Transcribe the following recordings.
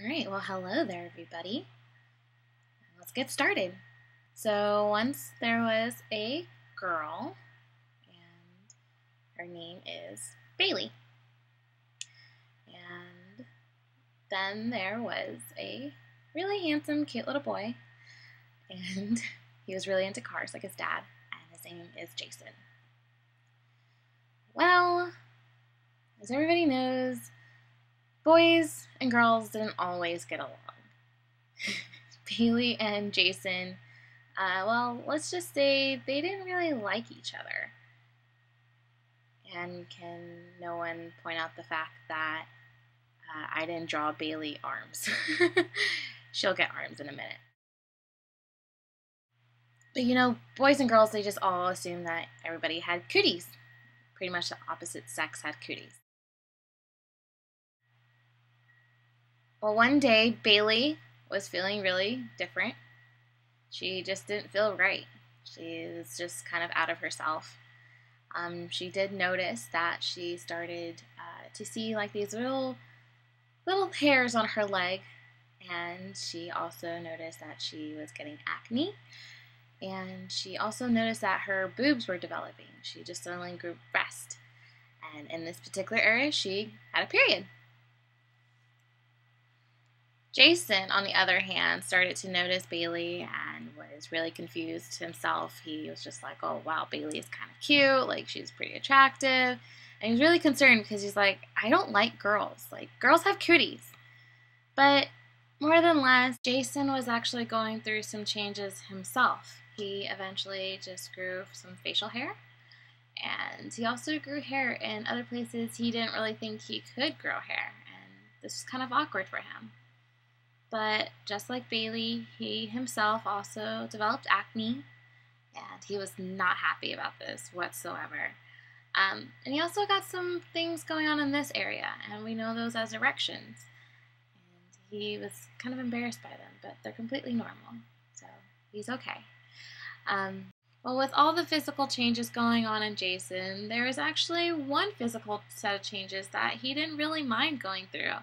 Alright, well, hello there, everybody. Let's get started. So, once there was a girl, and her name is Bailey. And then there was a really handsome, cute little boy, and he was really into cars like his dad, and his name is Jason. Well, as everybody knows, boys and girls didn't always get along. Bailey and Jason, well, let's just say they didn't really like each other. And can no one point out the fact that I didn't draw Bailey arms? She'll get arms in a minute. But you know, boys and girls, they just all assume that everybody had cooties. Pretty much the opposite sex had cooties. Well, one day, Bailey was feeling really different. She just didn't feel right. She was just kind of out of herself. She did notice that she started to see like these little hairs on her leg, and she also noticed that she was getting acne, and she also noticed that her boobs were developing. She just suddenly grew breast, and in this particular area, she had a period. Jason, on the other hand, started to notice Bailey and was really confused himself. He was just like, oh, wow, Bailey is kind of cute. Like, she's pretty attractive. And he was really concerned because he's like, I don't like girls. Like, girls have cooties. But more than less, Jason was actually going through some changes himself. He eventually just grew some facial hair. And he also grew hair in other places he didn't really think he could grow hair. And this was kind of awkward for him. But just like Bailey, he himself also developed acne, and he was not happy about this whatsoever. And he also got some things going on in this area, and we know those as erections. And he was kind of embarrassed by them, but they're completely normal, so he's okay. Well, with all the physical changes going on in Jason, there was actually one physical set of changes that he didn't really mind going through.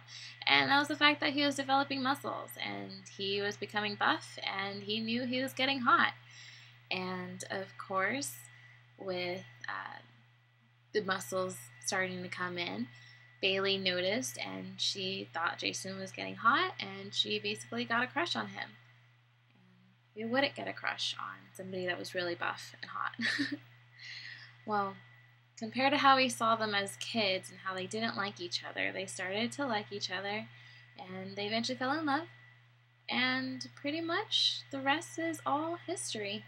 And that was the fact that he was developing muscles, and he was becoming buff, and he knew he was getting hot. And of course, with the muscles starting to come in, Bailey noticed, and she thought Jason was getting hot, and she basically got a crush on him. We wouldn't get a crush on somebody that was really buff and hot. Well, compared to how we saw them as kids and how they didn't like each other, they started to like each other, and they eventually fell in love, and pretty much the rest is all history.